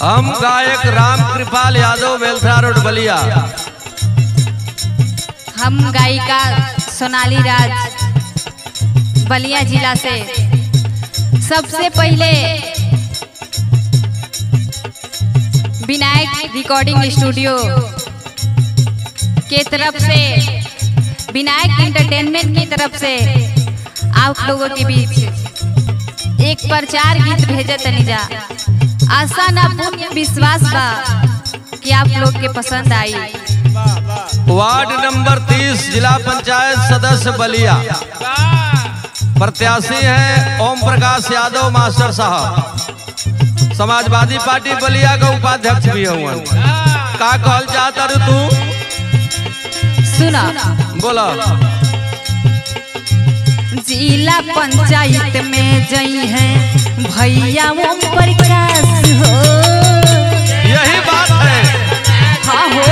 हम गायक राम कृपाल यादव बेलथरा रोड बलिया। हम गायिका सोनाली राज बलिया जिला से। सबसे पहले विनायक रिकॉर्डिंग स्टूडियो के तरफ से, विनायक एंटरटेनमेंट की तरफ से आप लोगों के बीच एक प्रचार गीत भेजे तनिजा। आशा ना पूर्ण विश्वास बा कि आप लोग के पसंद आई। वार्ड नंबर 30 जिला पंचायत सदस्य बलिया, प्रत्याशी हैं ओम प्रकाश यादव मास्टर साहब, समाजवादी पार्टी बलिया का उपाध्यक्ष भी हुआ। का कहल चाहता रू तू? सुना बोला। जिला पंचायत में जई है भैया ओम प्रकाश हो। यही बात है। हाँ हो।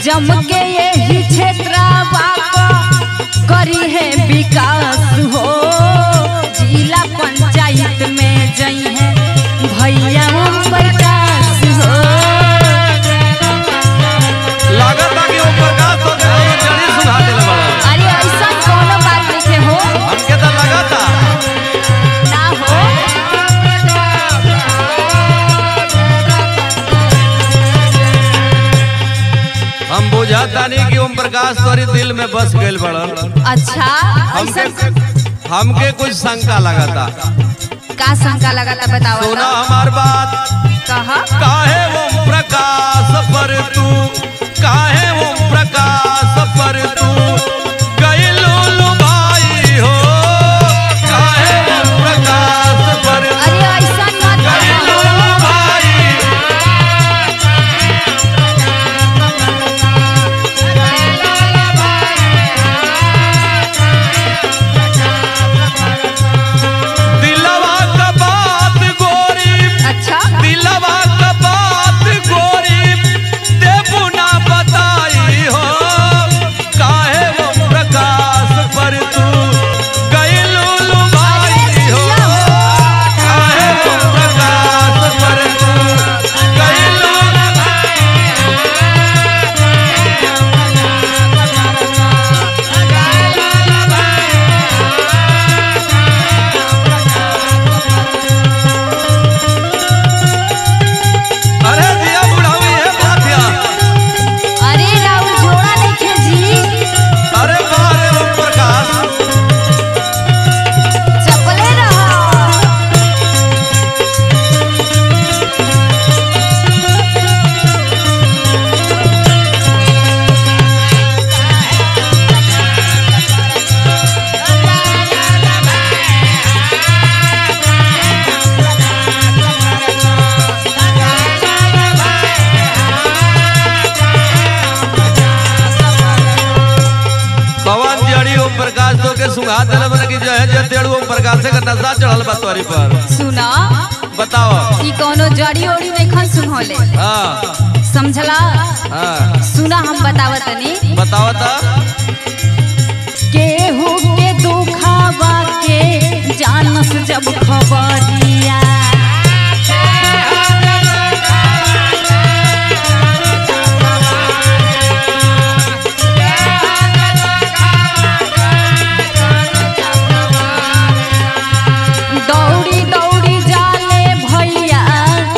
जम के यही क्षेत्र करी है विकास हो। जिला पंचायत में जई है भैया ओम प्रकाश हो। लागत कि ओम प्रकाश तो जड़ी सुना देले बड़ा। अरे ऐसा कोनो बात नहीं हो। हमके तो लगता ना हो। हम बुझाता नहीं कि ओम प्रकाश तोरी दिल में बस गइल बड़न। अच्छा हमके कुछ शंका लगाता। का शंका लगाता बताओ। सुना हमार बात। कहा काहे ओम प्रकाश पर तू, काहे ओम प्रकाश पर तू गइलू भाई हो। काहे ओम प्रकाश पर तू अरे ऐसा मत गइलू भाई। दिलवा का बात गोरी, अच्छा दिलवा का बात गोरी देबू ना बताई हो। काहे ओम प्रकाश पर तू गइलू भाई हो। काहे ओम प्रकाश पर तू गइलू। अरे दिया बुढ़ावी है बातिया। अरे राहुल जोड़ा नहीं खेजी। अरे बारे ओम प्रकाश। चपले रहा। पवन जड़ी ओम प्रकाश तो के सुंघा देले बने कि जो है जे तेड़ ओम प्रकाश का नशा चढ़ल बा तोरी पर। सुना बताओ। ई कोनो जड़ी ओड़ी नहीं खन सुनहोले। हाँ समझला। हाँ सुना हम बतावत तनी। बताओ ता। केहू के दुखावा के जानस जब खबरिया। दौड़ी दौड़ी जाले भैया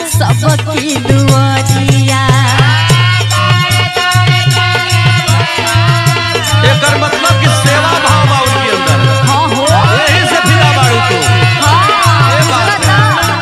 सबकी दुआरिया। एकर मतलब कि सेवा भाव बा उनके अंदर। हाँ हो। यही से फिरा बाड़ू तू। हाँ, ये बात है।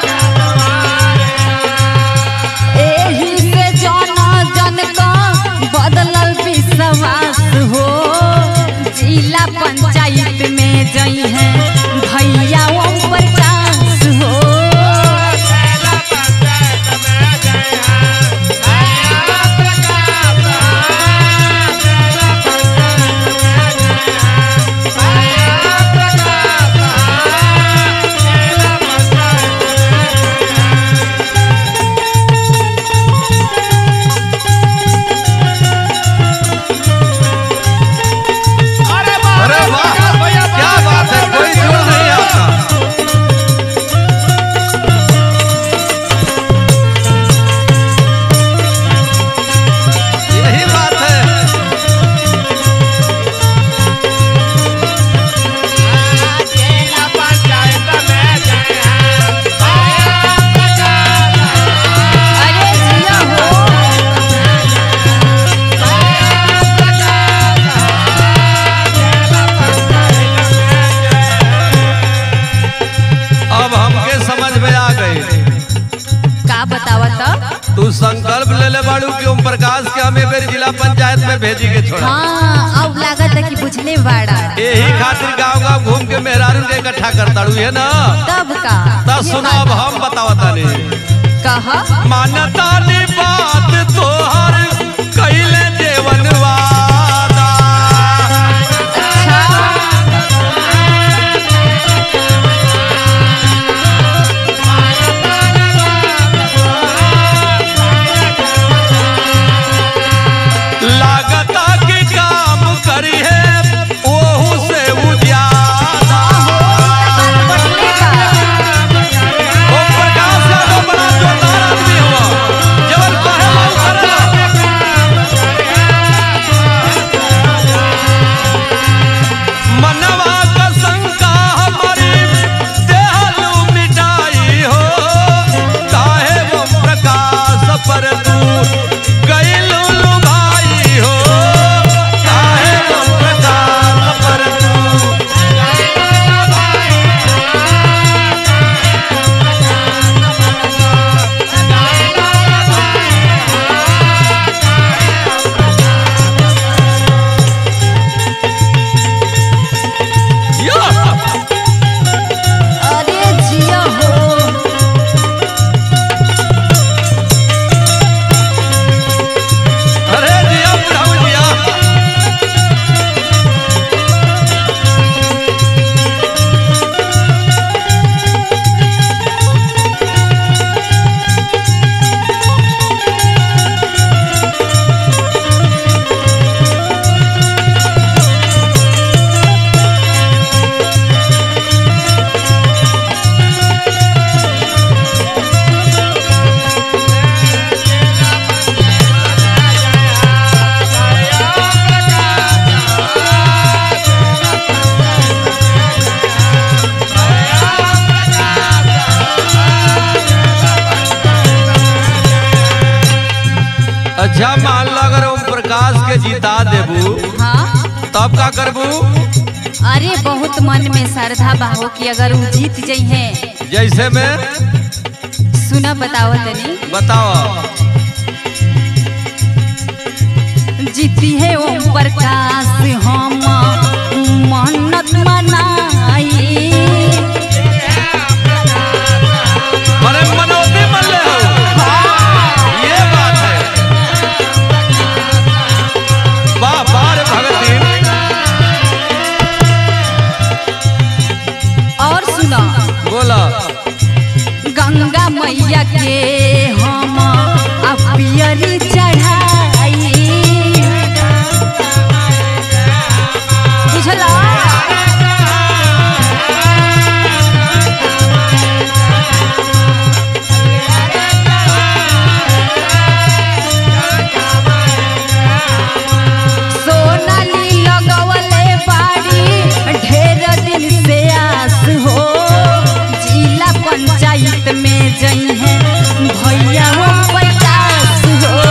तू संकल्प ले ले बाड़ू कि ओम प्रकाश के हमें बेर जिला पंचायत में भेजी के छोड़ा। हाँ अब लागत है कि बुझले बाड़ा। यही खातिर गांव-गांव घूम के मेहरारू के इकट्ठा करता है ना। तब का तब सुनो अब हम बतावतानी। कहा मानता नी बात तोहर कइले देवन वादा। लागता की काम करी है ओहू से उज्यादा। ओम प्रकाश यादव बड़ा जोरदार आदमी हुआ, जवन कहे वो करेला। मनवा का शंका हमारी देहलू मिटाई हो, काहे ओम प्रकाश पर तू गइलू लुभाई हो, काहे ओम प्रकाश पर तू। यो! अरे जिया हो अरे जिया बुढ़ाऊ जिया। अच्छा मान लो अगर ओम प्रकाश के जीता देबू हाँ तब का करबू? अरे बहुत मन में श्रद्धा बाहो कि अगर वो जीत जाई है। जैसे में सुना बताओ तनी। बताओ। जीती है ओम प्रकाश हम मन्नत मनाई। अरे मनोती मन ले हो, ये बात है। वाह वाह रे भगत सिंह। और सुना बोला। गंगा मैया के हम अपियरी चढ़ाई। बुझला सोनाली लगवले बाड़ी ढेर दिन से आस हो। जिला पंचायत में जई है भैया ओम प्रकाश हो।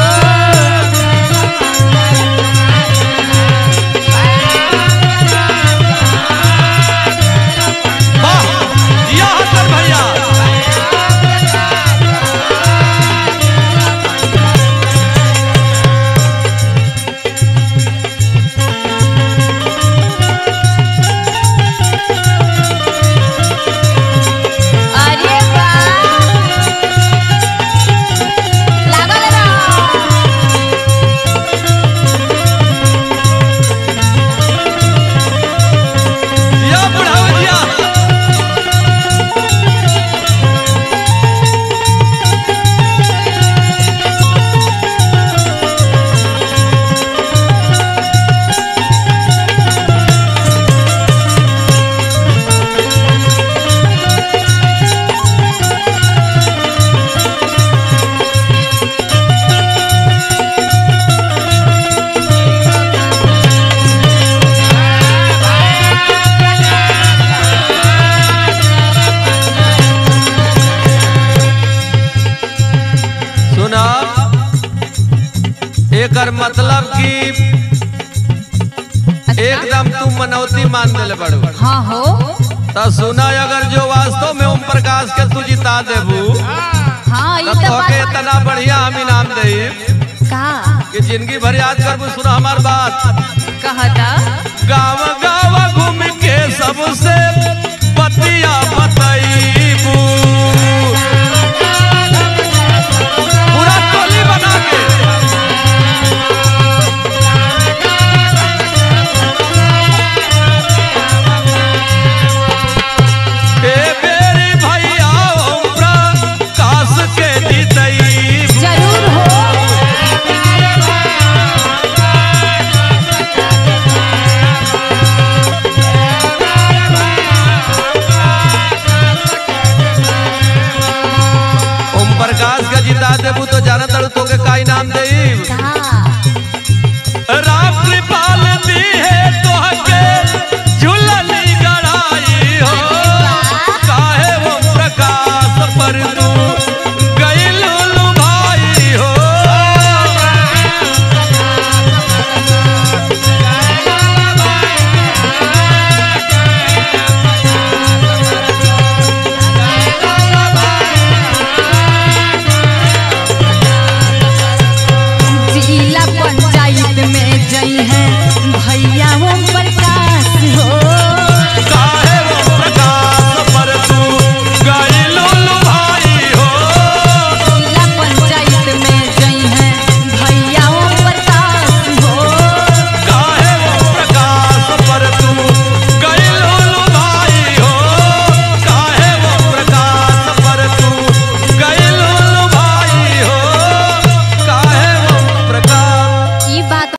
वाह जिया हसन भैया। अरे वाह लागल रहो। जिया बुढ़ाऊ जिया। सुना एकर मतलब कि एकदम तू मनौती मान देले बड़ू। हाँ हो तो सुना अगर जो वास्तव में ओम प्रकाश के तू जिता देबू हाँ ये तो तो तोके बात इतना बढ़िया हम इनाम दे का कि जिंदगी भर याद करबू। सुना हमार बात, कहता गाँव गाँव घूम के सबसे